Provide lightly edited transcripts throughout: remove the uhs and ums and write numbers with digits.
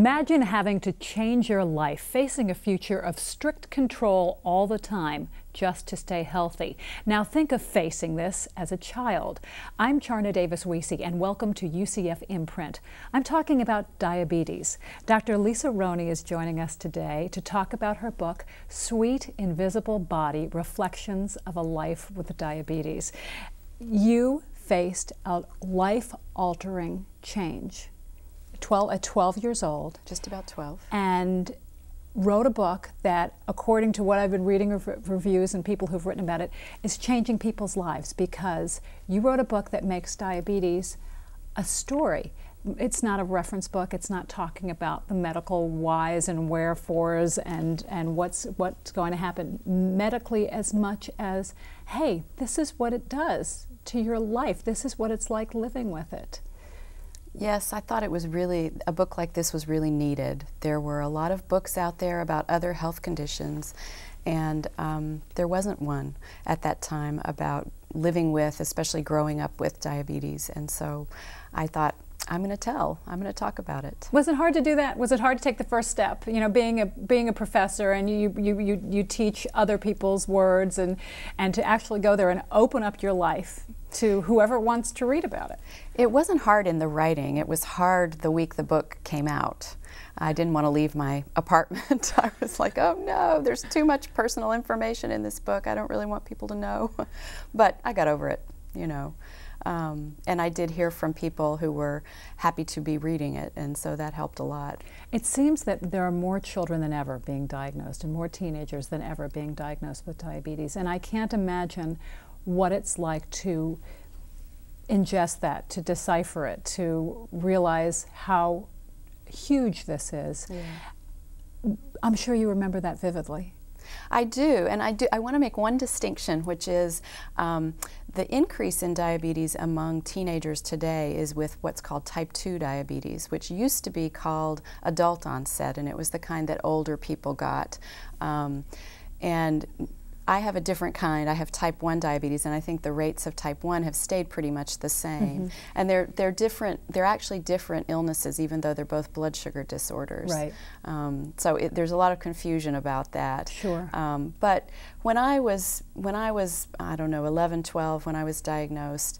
Imagine having to change your life, facing a future of strict control all the time just to stay healthy. Now think of facing this as a child. I'm Charna Davis-Wiese, and welcome to UCF Imprint. I'm talking about diabetes. Dr. Lisa Roney is joining us today to talk about her book, Sweet Invisible Body: Reflections of a Life with Diabetes. You faced a life-altering change at 12 years old. Just about 12. And wrote a book that, according to what I've been reading of reviews and people who've written about it, is changing people's lives, because you wrote a book that makes diabetes a story. It's not a reference book. It's not talking about the medical whys and wherefores and what's going to happen medically, as much as, hey, this is what it does to your life. This is what it's like living with it. Yes, I thought it was really, a book like this was really needed. There were a lot of books out there about other health conditions, and there wasn't one at that time about living with, especially growing up with diabetes. And so I thought, I'm going to talk about it. Was it hard to do that? Was it hard to take the first step? You know, being a professor, and you teach other people's words, and to actually go there and open up your life to whoever wants to read about it. It wasn't hard in the writing. It was hard the week the book came out. I didn't want to leave my apartment. I was like, oh no, there's too much personal information in this book. I don't really want people to know. But I got over it, you know. And I did hear from people who were happy to be reading it, and so that helped a lot. It seems that there are more children than ever being diagnosed, and more teenagers than ever being diagnosed with diabetes. And I can't imagine what it's like to ingest that, to decipher it, to realize how huge this is. Yeah. I'm sure you remember that vividly. I do, and I want to make one distinction, which is the increase in diabetes among teenagers today is with what's called type 2 diabetes, which used to be called adult onset, and it was the kind that older people got. And I have a different kind. I have type 1 diabetes, and I think the rates of type 1 have stayed pretty much the same. Mm-hmm. And they're different. They're actually different illnesses, even though they're both blood sugar disorders. Right. So there's a lot of confusion about that. Sure. But when I was I don't know, 11, 12, when I was diagnosed,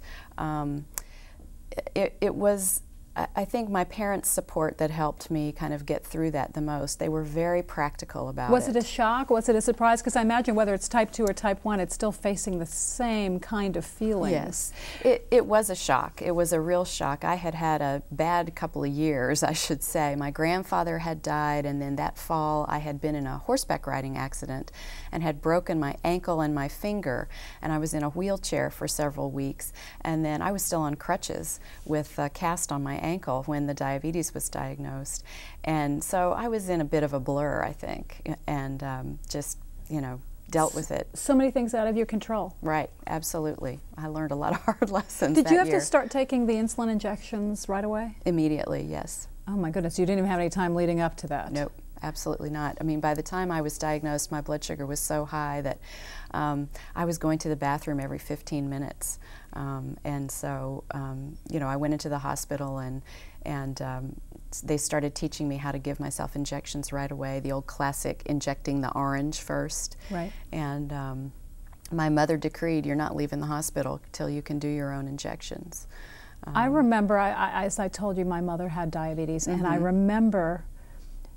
it was, I think, my parents' support that helped me kind of get through that the most. They were very practical about it. Was it a shock? Was it a surprise? Because I imagine whether it's type 2 or type 1, it's still facing the same kind of feelings. Yes. It was a shock. It was a real shock. I had had a bad couple of years, I should say. My grandfather had died, and then that fall I had been in a horseback riding accident and had broken my ankle and my finger, and I was in a wheelchair for several weeks. And then I was still on crutches with a cast on my ankle when the diabetes was diagnosed. And so I was in a bit of a blur, I think, and just, you know, dealt with it. So many things out of your control. Right, absolutely. I learned a lot of hard lessons Did that you have year. to start taking the insulin injections right away? Immediately, yes. Oh my goodness, you didn't even have any time leading up to that. Nope. Absolutely not. I mean, by the time I was diagnosed, my blood sugar was so high that I was going to the bathroom every 15 minutes. And so, you know, I went into the hospital, and they started teaching me how to give myself injections right away, the old classic injecting the orange first. Right. And my mother decreed, you're not leaving the hospital till you can do your own injections. I remember, as I told you, my mother had diabetes, and I remember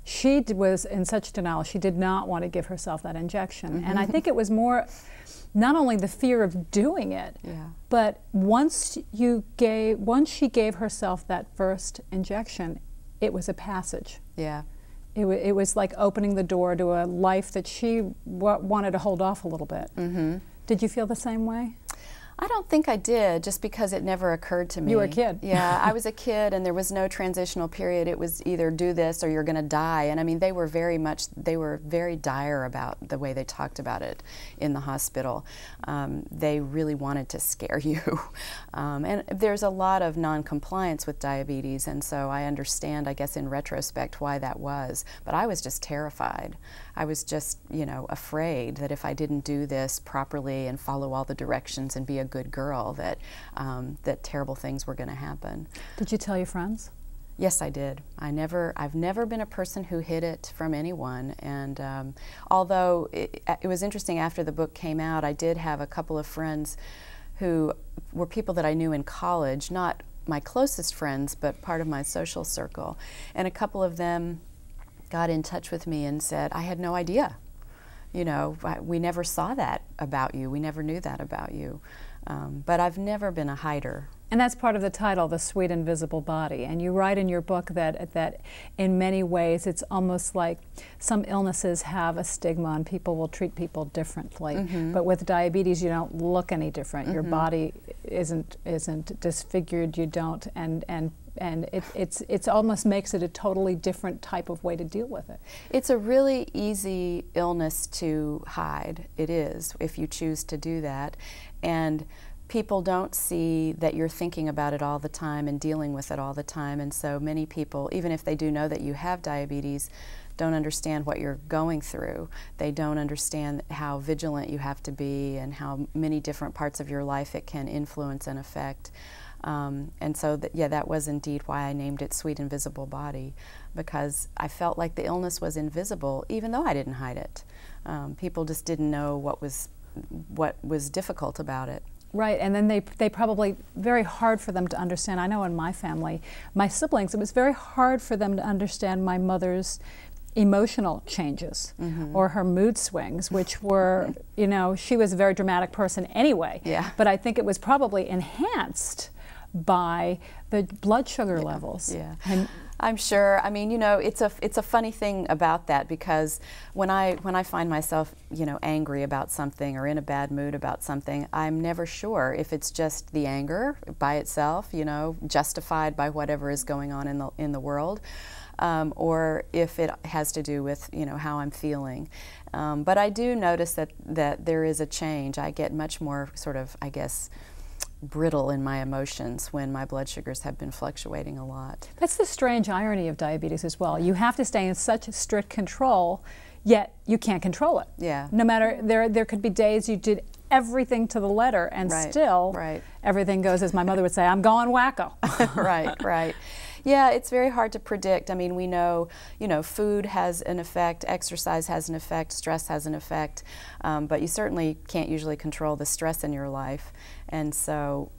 she was in such denial. She did not want to give herself that injection. And I think it was more not only the fear of doing it, but once she gave herself that first injection, it was a passage. Yeah. It was like opening the door to a life that she wanted to hold off a little bit. Did you feel the same way? I don't think I did, just because it never occurred to me. You were a kid. Yeah, I was a kid, and there was no transitional period. It was either do this or you're going to die. And I mean, they were very dire about the way they talked about it in the hospital. They really wanted to scare you. And there's a lot of non-compliance with diabetes, and so I understand, I guess, in retrospect, why that was. But I was just terrified. I was just, you know, afraid that if I didn't do this properly and follow all the directions and be a good girl, that that terrible things were going to happen. Did you tell your friends? Yes, I did. I've never been a person who hid it from anyone. And although it was interesting, after the book came out, I did have a couple of friends who were people that I knew in college, not my closest friends, but part of my social circle. And a couple of them got in touch with me and said, I had no idea. You know, we never saw that about you. We never knew that about you. But I've never been a hider. And that's part of the title, The Sweet Invisible Body. And you write in your book that in many ways it's almost like some illnesses have a stigma and people will treat people differently. Mm-hmm. But with diabetes, you don't look any different. Mm-hmm. Your body isn't disfigured. You don't, and it's almost makes it a totally different type of way to deal with it. It's a really easy illness to hide. It is, if you choose to do that. And people don't see that you're thinking about it all the time and dealing with it all the time, and so many people, even if they do know that you have diabetes, don't understand what you're going through. They don't understand how vigilant you have to be and how many different parts of your life it can influence and affect. And so, yeah, that was indeed why I named it Sweet Invisible Body, because I felt like the illness was invisible, even though I didn't hide it. People just didn't know what was difficult about it. Right, and then they probably, very hard for them to understand. I know in my family, my siblings, it was very hard for them to understand my mother's emotional changes, mm-hmm. or her mood swings, which were, you know, she was a very dramatic person anyway. Yeah. But I think it was probably enhanced by the blood sugar levels. Yeah. And I'm sure. I mean, you know, it's a funny thing about that, because when I find myself, you know, angry about something or in a bad mood about something, I'm never sure if it's just the anger by itself, you know, justified by whatever is going on in the world, or if it has to do with, you know, how I'm feeling. But I do notice that there is a change. I get much more sort of, I guess, brittle in my emotions when my blood sugars have been fluctuating a lot. That's the strange irony of diabetes as well. You have to stay in such strict control, yet you can't control it. Yeah. No matter, there could be days you did everything to the letter and still everything goes, as my mother would say, I'm going wacko. Right. Yeah, it's very hard to predict. I mean, we know, you know, food has an effect, exercise has an effect, stress has an effect, but you certainly can't usually control the stress in your life. And so,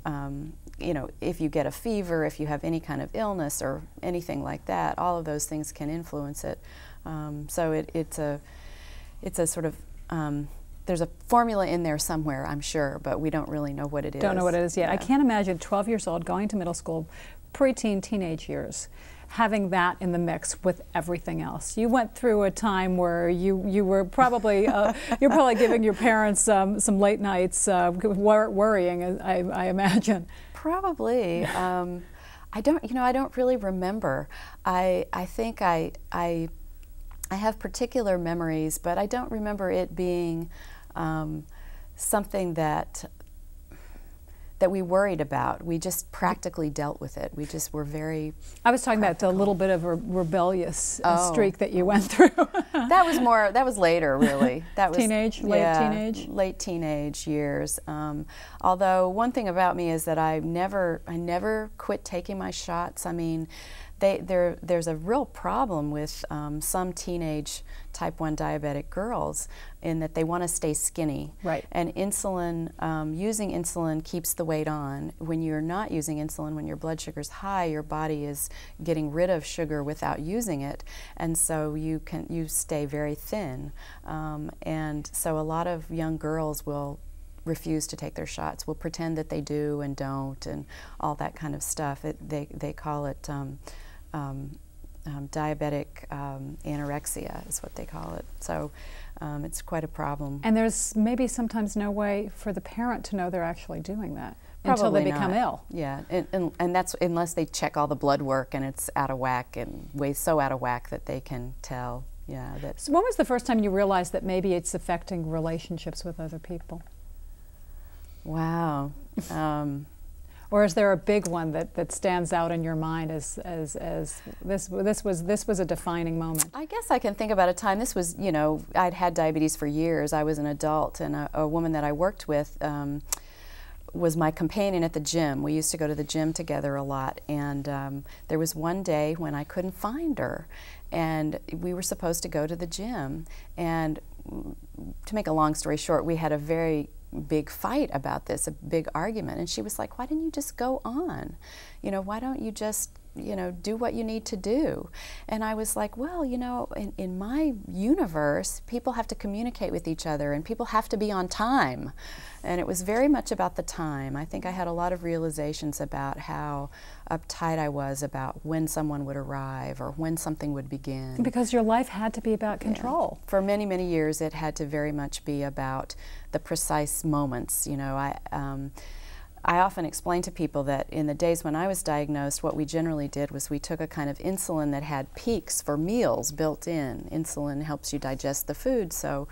you know, if you get a fever, if you have any kind of illness or anything like that, all of those things can influence it. So it's a sort of, there's a formula in there somewhere, I'm sure, but we don't really know what it is. Don't know what it is yet. Yeah. I can't imagine 12 years old, going to middle school, preteen, teenage years, having that in the mix with everything else. You went through a time where you were probably you're probably giving your parents some late nights worrying, I imagine. Probably. I don't really remember. I think I have particular memories, but I don't remember it being something that we worried about. We just practically dealt with it. We just were very I was talking about a little bit of a rebellious streak that you went through. That was later, really. That was late teenage years. Although one thing about me is that I never quit taking my shots. I mean, there's a real problem with some teenage type 1 diabetic girls in that they want to stay skinny. Right. And insulin, using insulin keeps the weight on. When you're not using insulin, when your blood sugar's high, your body is getting rid of sugar without using it, and so you stay very thin. And so a lot of young girls will refuse to take their shots, will pretend that they do and don't, and all that kind of stuff. They call it diabetic anorexia is what they call it. So it's quite a problem. And there's maybe sometimes no way for the parent to know they're actually doing that Probably until they not. become ill. Yeah, and that's unless they check all the blood work and it's out of whack and way so out of whack that they can tell. Yeah. So when was the first time you realized that maybe it's affecting relationships with other people? Wow. Or is there a big one that stands out in your mind as this was a defining moment? I guess I can think about a time. This was, you know, I'd had diabetes for years. I was an adult, and a woman that I worked with was my companion at the gym. We used to go to the gym together a lot, and there was one day when I couldn't find her, and we were supposed to go to the gym, and to make a long story short, we had a very big fight about this, a big argument, and she was like, why didn't you just go on? You know, why don't you just, you know, do what you need to do? And I was like, well, you know, in my universe, people have to communicate with each other and people have to be on time. And it was very much about the time. I think I had a lot of realizations about how uptight I was about when someone would arrive or when something would begin. Because your life had to be about control. Yeah. For many, many years, it had to very much be about the precise moments. You know, I often explain to people that in the days when I was diagnosed, what we generally did was we took a kind of insulin that had peaks for meals built in. Insulin helps you digest the food, so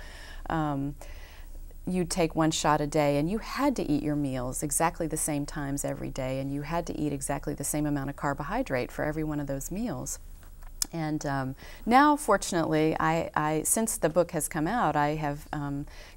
you'd take one shot a day, and you had to eat your meals exactly the same times every day, and you had to eat exactly the same amount of carbohydrate for every one of those meals. And now, fortunately, since the book has come out, I have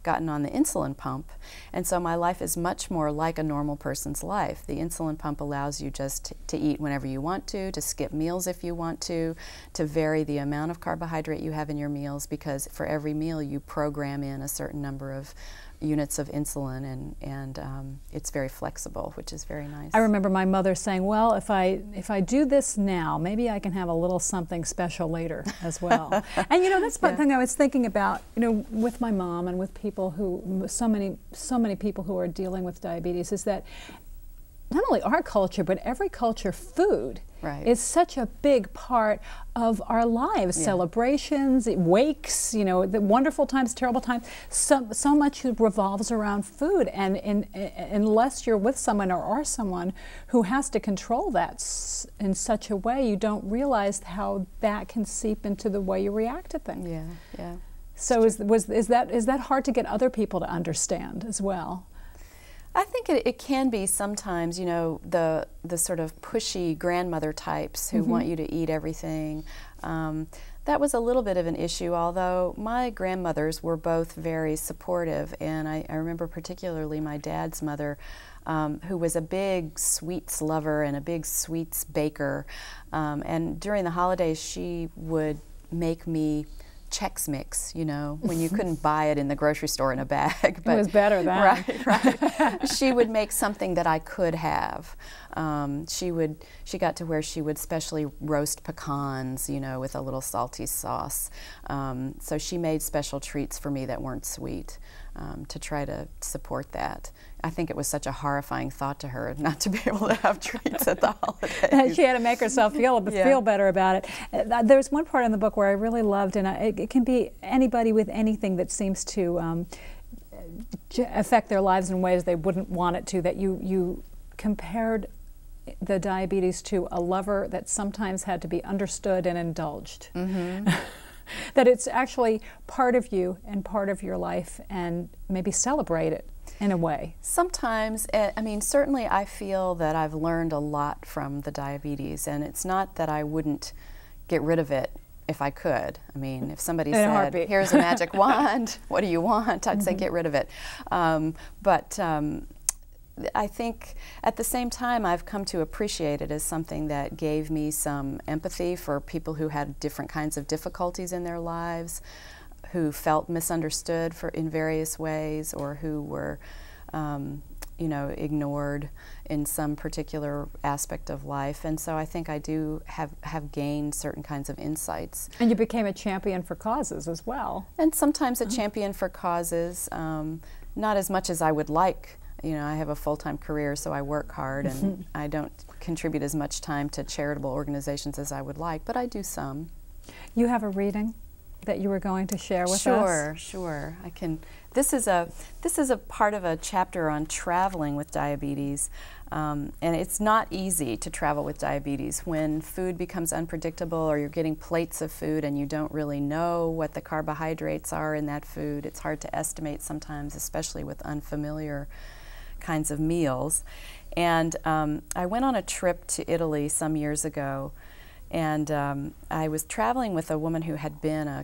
gotten on the insulin pump, and so my life is much more like a normal person's life. The insulin pump allows you just to eat whenever you want to skip meals if you want to vary the amount of carbohydrate you have in your meals, because for every meal you program in a certain number of units of insulin, and it's very flexible, which is very nice. I remember my mother saying, well, if I do this now, maybe I can have a little something special later as well. And you know, that's one thing I was thinking about, you know, with my mom and with people who, so many people who are dealing with diabetes, is that not only our culture, but every culture, food is such a big part of our lives. Yeah. Celebrations, wakes, you know, the wonderful times, terrible times. So much revolves around food, and unless you're with someone or are someone who has to control that in such a way, you don't realize how that can seep into the way you react to things. Yeah, yeah. So is that hard to get other people to understand as well? I think it can be sometimes, you know, the sort of pushy grandmother types who want you to eat everything. That was a little bit of an issue, although my grandmothers were both very supportive, and I remember particularly my dad's mother, who was a big sweets lover and a big sweets baker, and during the holidays she would make me Chex Mix, you know, when you couldn't buy it in the grocery store in a bag. But, it was better then. Right. She would make something that I could have. She got to where she would specially roast pecans, you know, with a little salty sauce. So she made special treats for me that weren't sweet, to try to support that. I think it was such a horrifying thought to her not to be able to have treats at the holidays. She had to make herself feel better about it. There's one part in the book where I really loved, and it can be anybody with anything that seems to affect their lives in ways they wouldn't want it to, that you compared the diabetes to a lover that sometimes had to be understood and indulged. That it's actually part of you and part of your life, and maybe celebrate it in a way. Sometimes, I mean, certainly I feel that I've learned a lot from the diabetes, and it's not that I wouldn't get rid of it if I could. I mean, if somebody said, here's a magic wand, what do you want? I'd say get rid of it. But I think at the same time I've come to appreciate it as something that gave me some empathy for people who had different kinds of difficulties in their lives, who felt misunderstood in various ways, or who were you know, ignored in some particular aspect of life. And so I think I do have gained certain kinds of insights. And you became a champion for causes as well. And sometimes a champion for causes, not as much as I would like. You know, I have a full-time career, so I work hard, and I don't contribute as much time to charitable organizations as I would like, but I do some. You have a reading that you were going to share with us? Sure. I can. This is a part of a chapter on traveling with diabetes, and it's not easy to travel with diabetes when food becomes unpredictable, or you're getting plates of food and you don't really know what the carbohydrates are in that food. It's hard to estimate sometimes, especially with unfamiliar kinds of meals. And I went on a trip to Italy some years ago, and I was traveling with a woman who had been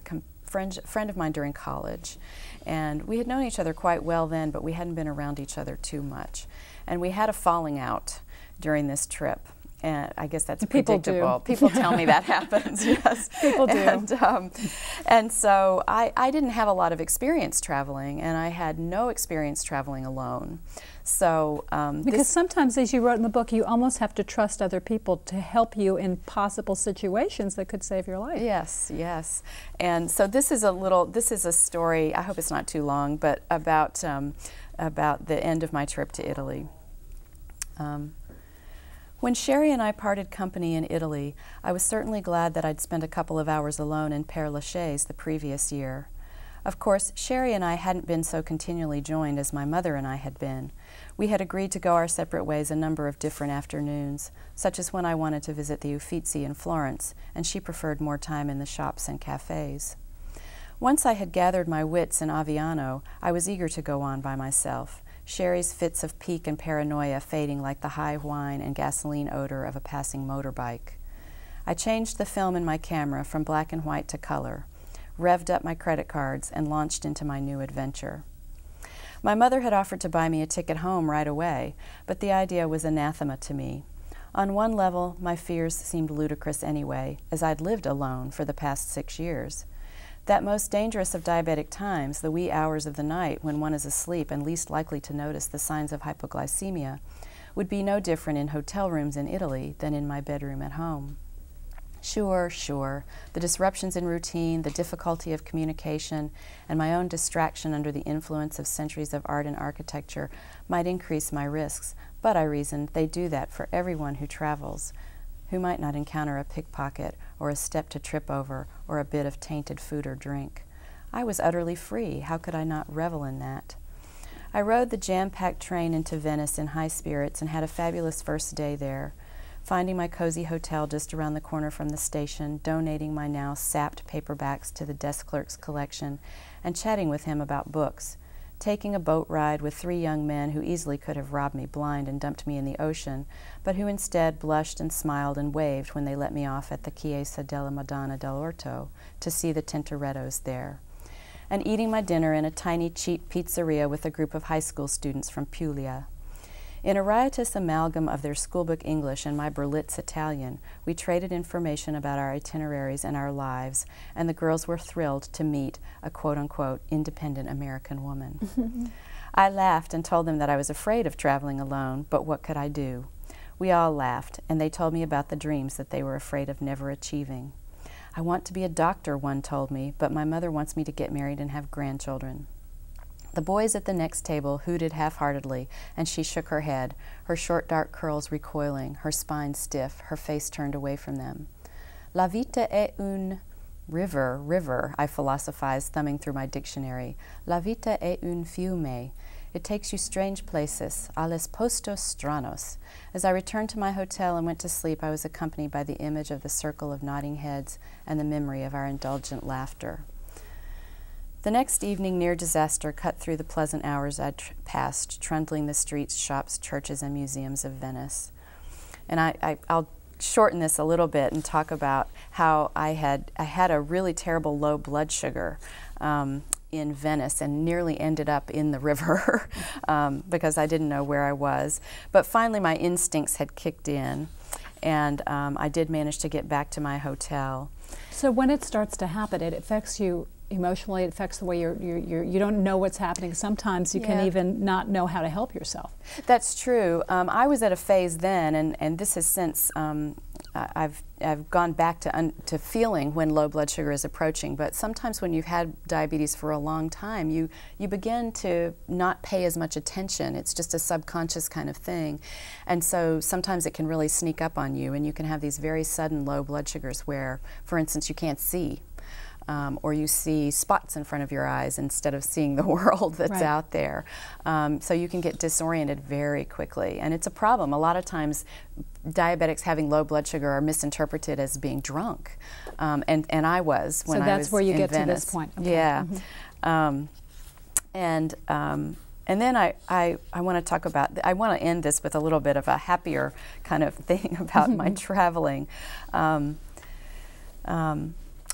friend of mine during college. And we had known each other quite well then, but we hadn't been around each other too much. And we had a falling out during this trip. And I guess that's predictable. People tell me that happens, yes. People do. And so I didn't have a lot of experience traveling, and I had no experience traveling alone. So because sometimes, as you wrote in the book, you almost have to trust other people to help you in possible situations that could save your life. Yes, yes. And so this is a story, I hope it's not too long, but about the end of my trip to Italy. When Sherry and I parted company in Italy, I was certainly glad that I'd spent a couple of hours alone in Père Lachaise the previous year. Of course, Sherry and I hadn't been so continually joined as my mother and I had been. We had agreed to go our separate ways a number of different afternoons, such as when I wanted to visit the Uffizi in Florence, and she preferred more time in the shops and cafes. Once I had gathered my wits in Aviano, I was eager to go on by myself, Sherry's fits of pique and paranoia fading like the high whine and gasoline odor of a passing motorbike. I changed the film in my camera from black and white to color, revved up my credit cards, and launched into my new adventure. My mother had offered to buy me a ticket home right away, but the idea was anathema to me. On one level, my fears seemed ludicrous anyway, as I'd lived alone for the past 6 years. That most dangerous of diabetic times, the wee hours of the night when one is asleep and least likely to notice the signs of hypoglycemia, would be no different in hotel rooms in Italy than in my bedroom at home. Sure, the disruptions in routine, the difficulty of communication, and my own distraction under the influence of centuries of art and architecture might increase my risks, but I reasoned they do that for everyone who travels. Who might not encounter a pickpocket or a step to trip over or a bit of tainted food or drink? I was utterly free. How could I not revel in that? I rode the jam-packed train into Venice in high spirits and had a fabulous first day there, finding my cozy hotel just around the corner from the station, donating my now sapped paperbacks to the desk clerk's collection, and chatting with him about books, taking a boat ride with 3 young men who easily could have robbed me blind and dumped me in the ocean, but who instead blushed and smiled and waved when they let me off at the Chiesa della Madonna dell'Orto to see the Tintorettos there, and eating my dinner in a tiny, cheap pizzeria with a group of high school students from Puglia. In a riotous amalgam of their schoolbook English and my Berlitz Italian, we traded information about our itineraries and our lives, and the girls were thrilled to meet a quote-unquote independent American woman. I laughed and told them that I was afraid of traveling alone, but what could I do? We all laughed, and they told me about the dreams that they were afraid of never achieving. I want to be a doctor, one told me, but my mother wants me to get married and have grandchildren. The boys at the next table hooted half-heartedly, and she shook her head, her short dark curls recoiling, her spine stiff, her face turned away from them. La vita è un river, I philosophized, thumbing through my dictionary. La vita è un fiume. It takes you strange places, a les postos stranos. As I returned to my hotel and went to sleep, I was accompanied by the image of the circle of nodding heads and the memory of our indulgent laughter. The next evening, near disaster cut through the pleasant hours I'd passed, trundling the streets, shops, churches, and museums of Venice. And I'll shorten this a little bit and talk about how I had a really terrible low blood sugar in Venice and nearly ended up in the river because I didn't know where I was. But finally, my instincts had kicked in, and I did manage to get back to my hotel. So when it starts to happen, it affects you emotionally, it affects the way you don't know what's happening. Sometimes you can even not know how to help yourself. That's true. I was at a phase then, and this has since, I've gone back to feeling when low blood sugar is approaching, but sometimes when you've had diabetes for a long time, you begin to not pay as much attention. It's just a subconscious kind of thing. And so sometimes it can really sneak up on you, and you can have these very sudden low blood sugars where, for instance, you can't see. Or you see spots in front of your eyes instead of seeing the world that's out there. So you can get disoriented very quickly, and it's a problem. A lot of times diabetics having low blood sugar are misinterpreted as being drunk, and I was when I was in Venice. So that's where you get to this point. Okay. Yeah. And then I want to talk about, I want to end this with a little bit of a happier kind of thing about my traveling.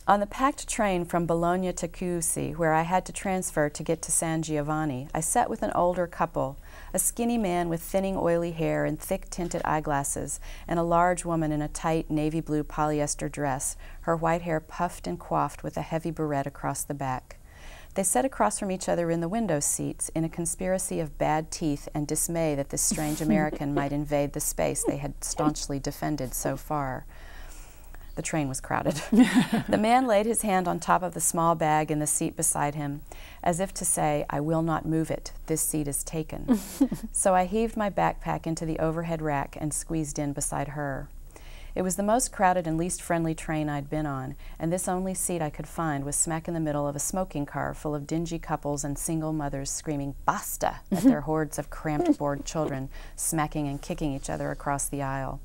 On the packed train from Bologna to Chiusi, where I had to transfer to get to San Giovanni, I sat with an older couple, a skinny man with thinning oily hair and thick tinted eyeglasses, and a large woman in a tight navy blue polyester dress, her white hair puffed and coiffed with a heavy barrette across the back. They sat across from each other in the window seats in a conspiracy of bad teeth and dismay that this strange American might invade the space they had staunchly defended so far. The train was crowded. The man laid his hand on top of the small bag in the seat beside him, as if to say, "I will not move it. This seat is taken." So I heaved my backpack into the overhead rack and squeezed in beside her. It was the most crowded and least friendly train I'd been on, and this only seat I could find was smack in the middle of a smoking car full of dingy couples and single mothers screaming "Basta!" at their hordes of cramped, bored children, smacking and kicking each other across the aisle.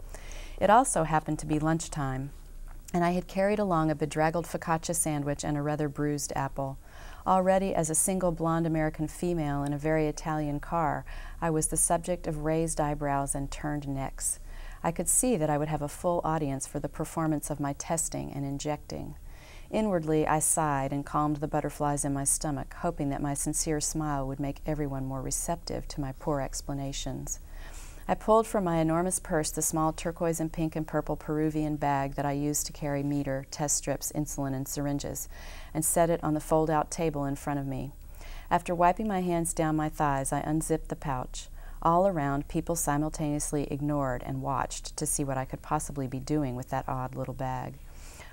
It also happened to be lunchtime, and I had carried along a bedraggled focaccia sandwich and a rather bruised apple. Already, as a single blonde American female in a very Italian car, I was the subject of raised eyebrows and turned necks. I could see that I would have a full audience for the performance of my testing and injecting. Inwardly, I sighed and calmed the butterflies in my stomach, hoping that my sincere smile would make everyone more receptive to my poor explanations. I pulled from my enormous purse the small turquoise and pink and purple Peruvian bag that I used to carry meter, test strips, insulin, and syringes, and set it on the fold-out table in front of me. After wiping my hands down my thighs, I unzipped the pouch. All around, people simultaneously ignored and watched to see what I could possibly be doing with that odd little bag.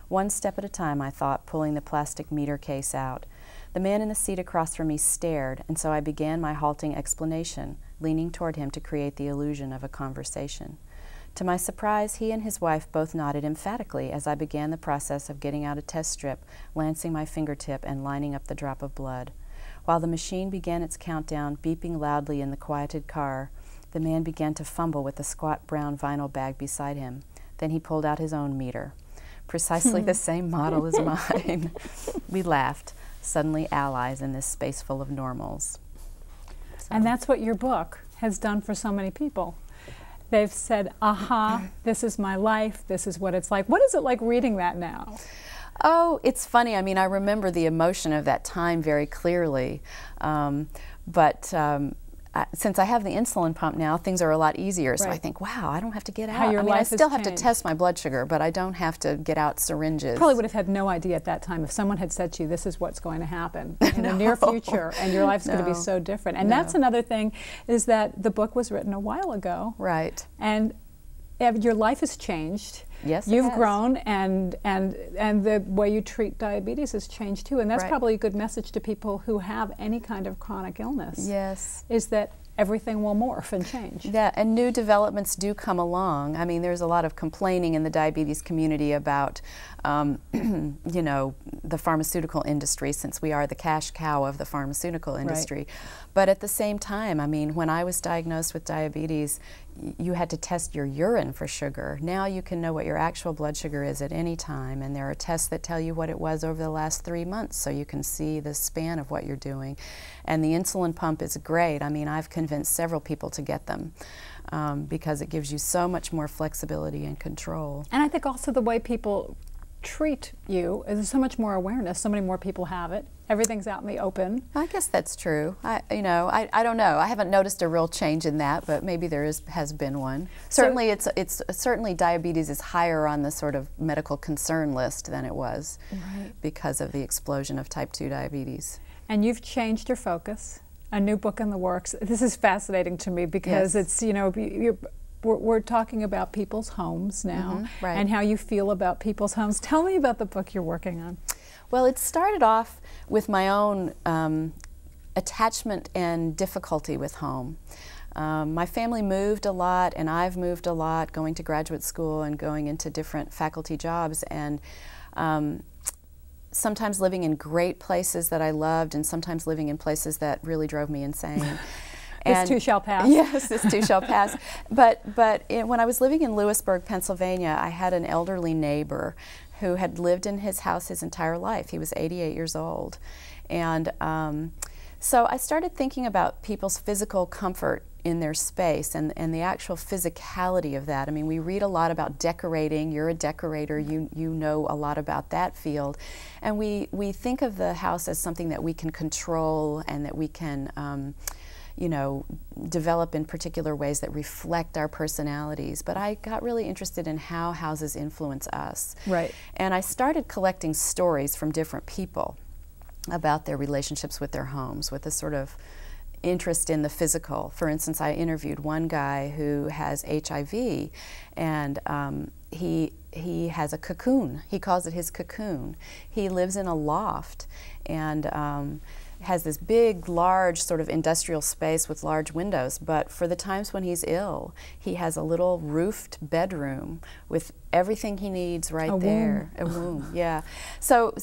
One step at a time, I thought, pulling the plastic meter case out. The man in the seat across from me stared, and so I began my halting explanation, leaning toward him to create the illusion of a conversation. To my surprise, he and his wife both nodded emphatically as I began the process of getting out a test strip, lancing my fingertip, and lining up the drop of blood. While the machine began its countdown, beeping loudly in the quieted car, the man began to fumble with the squat brown vinyl bag beside him. Then he pulled out his own meter, precisely the same model as mine. We laughed, suddenly allies in this space full of normals. So. And that's what your book has done for so many people. They've said, aha, this is my life, this is what it's like. What is it like reading that now? Oh, it's funny. I mean, I remember the emotion of that time very clearly. Since I have the insulin pump now, things are a lot easier. So I think, wow, I don't have to get out. I still have to test my blood sugar, but I don't have to get out syringes. Probably would have had no idea at that time if someone had said to you, this is what's going to happen in the near future, and your life's going to be so different. And that's another thing, is that the book was written a while ago. Right. And your life has changed. Yes, you've grown, and the way you treat diabetes has changed too, and that's probably a good message to people who have any kind of chronic illness. Yes, is that everything will morph and change. Yeah, and new developments do come along. I mean, there's a lot of complaining in the diabetes community about, you know, the pharmaceutical industry, since we are the cash cow of the pharmaceutical industry. But at the same time, I mean, when I was diagnosed with diabetes, you had to test your urine for sugar. Now you can know what your actual blood sugar is at any time, and there are tests that tell you what it was over the last 3 months, so you can see the span of what you're doing. And the insulin pump is great. I mean, I've convinced several people to get them because it gives you so much more flexibility and control. And I think also the way people treat you, there's so much more awareness, so many more people have it. Everything's out in the open. I guess that's true. I don't know. I haven't noticed a real change in that, but maybe there has been one. Certainly, certainly diabetes is higher on the sort of medical concern list than it was because of the explosion of type 2 diabetes. And you've changed your focus. A new book in the works. This is fascinating to me because it's, you know, we're talking about people's homes now and how you feel about people's homes. Tell me about the book you're working on. Well, it started off with my own attachment and difficulty with home. My family moved a lot, and I've moved a lot, going to graduate school and going into different faculty jobs, and sometimes living in great places that I loved, and sometimes living in places that really drove me insane. This too shall pass. Yes, this too shall pass. But when I was living in Lewisburg, Pennsylvania, I had an elderly neighbor who had lived in his house his entire life. He was 88 years old. And so I started thinking about people's physical comfort in their space, and the actual physicality of that. I mean, we read a lot about decorating. You're a decorator. You know a lot about that field. And we think of the house as something that we can control and that we can you know, develop in particular ways that reflect our personalities. But I got really interested in how houses influence us. Right. And I started collecting stories from different people about their relationships with their homes, with a sort of interest in the physical. For instance, I interviewed one guy who has HIV, and he has a cocoon. He calls it his cocoon. He lives in a loft, and has this big, large sort of industrial space with large windows, but for the times when he's ill, he has a little roofed bedroom with everything he needs right there. A womb, yeah. So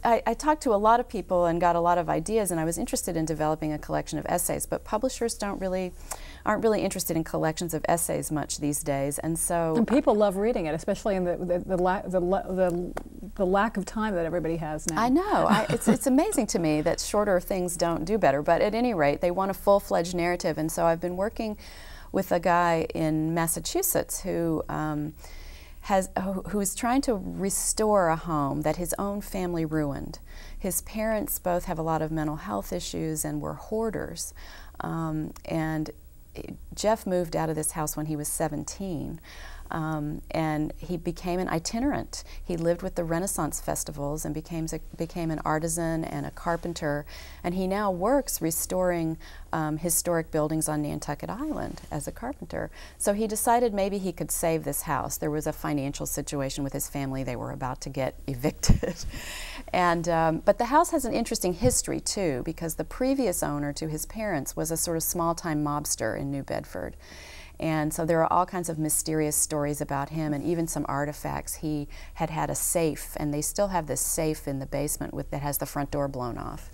I talked to a lot of people and got a lot of ideas, and I was interested in developing a collection of essays, but publishers aren't really interested in collections of essays much these days, and so... And people love reading it, especially in the lack of time that everybody has now. I know. It's amazing to me that shorter things don't do better, but at any rate, they want a full-fledged narrative, and so I've been working with a guy in Massachusetts who who's trying to restore a home that his own family ruined. His parents both have a lot of mental health issues and were hoarders, and Jeff moved out of this house when he was 17, and he became an itinerant. He lived with the Renaissance festivals and became an artisan and a carpenter, and he now works restoring historic buildings on Nantucket Island as a carpenter. So he decided maybe he could save this house. There was a financial situation with his family. They were about to get evicted. And, but the house has an interesting history too, because the previous owner to his parents was a sort of small-time mobster in New Bedford. And so there are all kinds of mysterious stories about him, and even some artifacts. He had a safe, and they still have this safe in the basement that has the front door blown off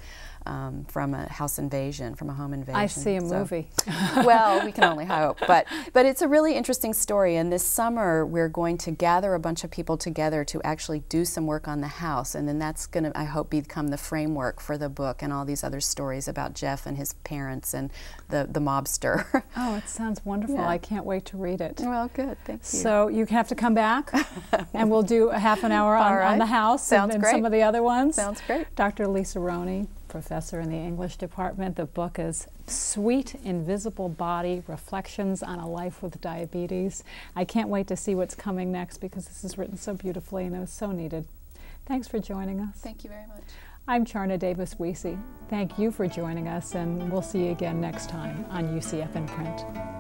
from a house invasion, from a home invasion. I see a movie. Well, we can only hope. But it's a really interesting story, and this summer we're going to gather a bunch of people together to actually do some work on the house, and then that's going to, I hope, become the framework for the book and all these other stories about Jeff and his parents and the mobster. Oh, it sounds wonderful. Yeah. I can't wait to read it. Well, good. Thank you. So you have to come back, and we'll do a half an hour on the house and some of the other ones. Sounds great. Dr. Lisa Roney, professor in the English department. The book is Sweet Invisible Body, Reflections on a Life with Diabetes. I can't wait to see what's coming next, because this is written so beautifully and it was so needed. Thanks for joining us. Thank you very much. I'm Charna Davis-Wiese. Thank you for joining us, and we'll see you again next time on UCF in Print.